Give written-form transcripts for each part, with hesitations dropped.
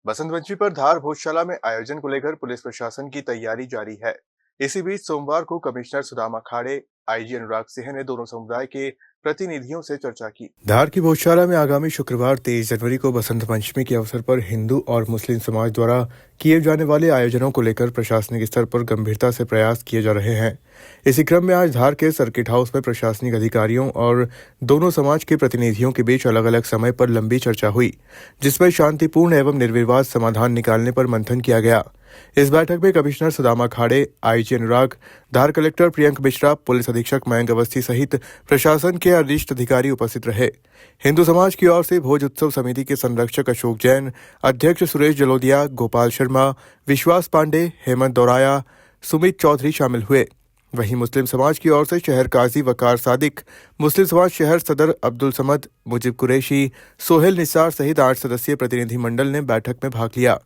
बसंत पंचमी पर धार भोजशाला में आयोजन को लेकर पुलिस प्रशासन की तैयारी जारी है। इसी बीच सोमवार को कमिश्नर सुदामा खाड़े, आईजी अनुराग सिंह ने दोनों समुदाय के प्रतिनिधियों से चर्चा की। धार की भोजशाला में आगामी शुक्रवार 23 जनवरी को बसंत पंचमी के अवसर पर हिंदू और मुस्लिम समाज द्वारा किए जाने वाले आयोजनों को लेकर प्रशासनिक स्तर पर गंभीरता से प्रयास किए जा रहे हैं। इसी क्रम में आज धार के सर्किट हाउस में प्रशासनिक अधिकारियों और दोनों समाज के प्रतिनिधियों के बीच अलग अलग समय पर लंबी चर्चा हुई, जिसमें शांतिपूर्ण एवं निर्विवाद समाधान निकालने पर मंथन किया गया। इस बैठक में कमिश्नर सुदामा खाड़े, आईजी अनुराग, धार कलेक्टर प्रियंक मिश्रा, पुलिस अधीक्षक मयंक अवस्थी सहित प्रशासन के वरिष्ठ अधिकारी उपस्थित रहे। हिंदू समाज की ओर से भोज उत्सव समिति के संरक्षक अशोक जैन, अध्यक्ष सुरेश जलोदिया, गोपाल शर्मा, विश्वास पांडे, हेमंत दौराया, सुमित चौधरी शामिल हुए। वहीं मुस्लिम समाज की ओर से शहर काजी वकार सादिक, मुस्लिम समाज शहर सदर अब्दुल समद, मुजिब कुरैशी, सोहेल निसार सहित 8 सदस्यीय प्रतिनिधि मंडल ने बैठक में भाग लिया।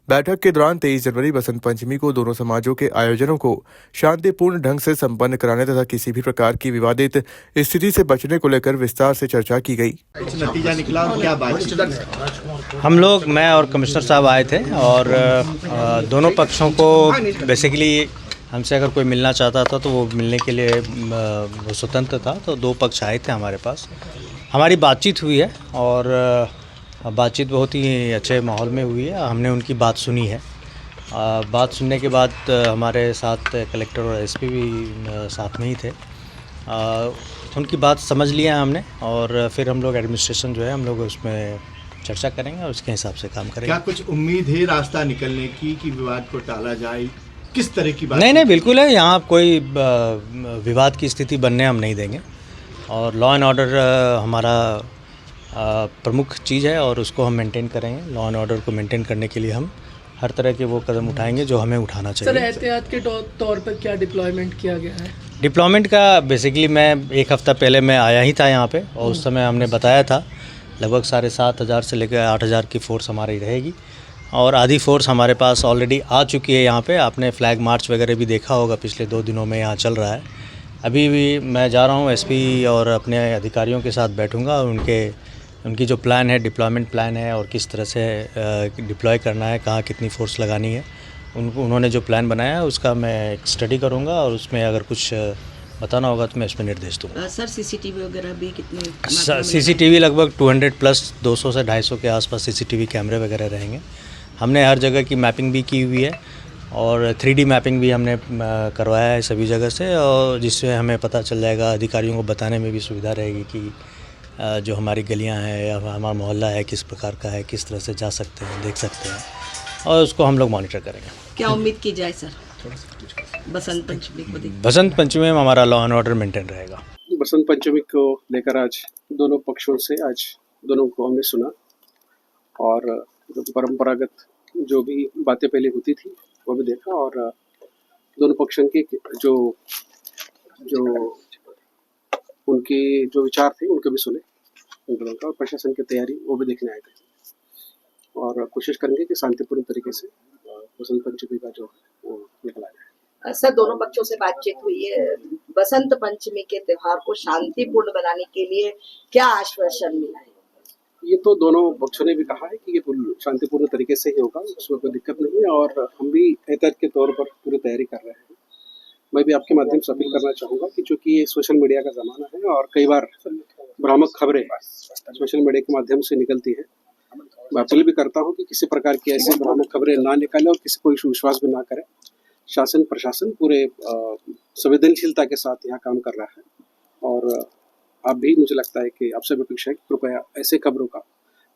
बैठक के दौरान 23 जनवरी बसंत पंचमी को दोनों समाजों के आयोजनों को शांतिपूर्ण ढंग से संपन्न कराने तथा किसी भी प्रकार की विवादित स्थिति से बचने को लेकर विस्तार से चर्चा की गई। नतीजा निकला क्या बात? हम लोग, मैं और कमिश्नर साहब आए थे और दोनों पक्षों को बेसिकली हमसे अगर कोई मिलना चाहता था तो वो मिलने के लिए वो स्वतंत्र था। तो दो पक्ष आए थे हमारे पास, हमारी बातचीत हुई है और बातचीत बहुत ही अच्छे माहौल में हुई है। हमने उनकी बात सुनी है। बात सुनने के बाद हमारे साथ कलेक्टर और एसपी भी साथ में ही थे। उनकी बात समझ लिया हमने और फिर हम लोग एडमिनिस्ट्रेशन जो है हम लोग उसमें चर्चा करेंगे और उसके हिसाब से काम करेंगे। क्या कुछ उम्मीद है रास्ता निकलने की कि विवाद को टाला जाए? किस तरह की बात? नहीं, बिल्कुल है। यहाँ कोई विवाद की स्थिति बनने हम नहीं देंगे और लॉ एंड ऑर्डर हमारा प्रमुख चीज़ है और उसको हम मेंटेन करेंगे। लॉ एंड ऑर्डर को मेंटेन करने के लिए हम हर तरह के वो कदम उठाएंगे जो हमें उठाना चाहिए। सर, एहतियात के तौर पर क्या डिप्लॉयमेंट किया गया है? डिप्लॉयमेंट का बेसिकली मैं एक हफ़्ता पहले मैं आया ही था यहाँ पे और उस समय हमने बताया था लगभग 7,500 से लेकर 8,000 की फोर्स हमारी रहेगी और आधी फोर्स हमारे पास ऑलरेडी आ चुकी है यहाँ पे। आपने फ्लैग मार्च वगैरह भी देखा होगा, पिछले 2 दिनों में यहाँ चल रहा है। अभी भी मैं जा रहा हूँ एसपी और अपने अधिकारियों के साथ बैठूँगा और उनकी जो प्लान है, डिप्लॉयमेंट प्लान है और किस तरह से डिप्लॉय करना है, कहाँ कितनी फ़ोर्स लगानी है, उन्होंने जो प्लान बनाया है उसका मैं एक स्टडी करूँगा और उसमें अगर कुछ बताना होगा तो मैं इसमें निर्देश दूँगा। सर, सीसीटीवी वगैरह भी कितने? सीसीटीवी लगभग 200 प्लस 200 से 250 के आसपास सीसीटीवी कैमरे वगैरह रहेंगे। हमने हर जगह की मैपिंग भी की हुई है और 3D मैपिंग भी हमने करवाया है सभी जगह से, और जिससे हमें पता चल जाएगा, अधिकारियों को बताने में भी सुविधा रहेगी कि जो हमारी गलियां हैं या हमारा मोहल्ला है किस प्रकार का है, किस तरह से जा सकते हैं, देख सकते हैं और उसको हम लोग मॉनिटर करेंगे। क्या उम्मीद की जाए सर बसंत पंचमी को? बसंत पंचमी में हमारा लॉ एंड ऑर्डर मेंटेन रहेगा। बसंत पंचमी को लेकर आज दोनों पक्षों से दोनों को हमने सुना और जो परंपरागत जो भी बातें पहले होती थी वो भी देखा और दोनों पक्षों के जो उनके जो विचार थे उनके भी सुने और प्रशासन की तैयारी वो भी देखने आए थे और कोशिश करेंगे कि शांतिपूर्ण तरीके से बसंत पंचमी का जो वो निकला जाए। सर, दोनों पक्षों से बातचीत हुई है। बसंत पंचमी के त्योहार को शांतिपूर्ण बनाने के लिए क्या आश्वासन मिला है? ये तो दोनों पक्षों ने भी कहा है कि ये शांतिपूर्ण तरीके से ही होगा, उसमें कोई दिक्कत नहीं है और हम भी एहतियात के तौर पर पूरी तैयारी कर रहे हैं। मैं भी आपके माध्यम से अपील करना चाहूँगा कि चूँकि ये सोशल मीडिया का ज़माना है और कई बार भ्रामक खबरें सोशल मीडिया के माध्यम से निकलती हैं, मैं अपील भी करता हूँ कि किसी प्रकार की ऐसी भ्रामक खबरें ना निकालें और किसी को विश्वास भी ना करें। शासन प्रशासन पूरे संवेदनशीलता के साथ यहाँ काम कर रहा है और आप भी, मुझे लगता है कि आपसे भी अपेक्षा है कि कृपया ऐसे खबरों का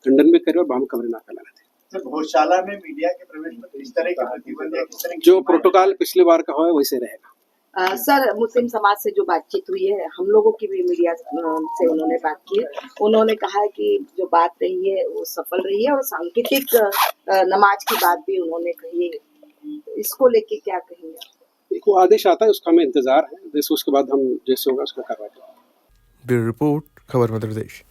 खंडन भी करें और भ्रामक खबरें ना फैलाने दें। सर, भोजशाला में मीडिया के प्रवेश पर इस तरह के प्रतिबंध या किस तरह जो प्रोटोकॉल पिछली बार का हो वैसे रहेगा। सर, मुस्लिम समाज से जो बातचीत हुई है, हम लोगों की भी मीडिया से उन्होंने बात की है। उन्होंने कहा है कि जो बात रही है वो सफल रही है और सांकेतिक नमाज की बात भी उन्होंने कही है। इसको लेके क्या कहेंगे? देखो, आदेश आता है, उसका हमें इंतजार है। उसके बाद हम जैसे होगा उसका कार्रवाई करेंगे। ब्यूरो रिपोर्ट, खबर मध्य प्रदेश।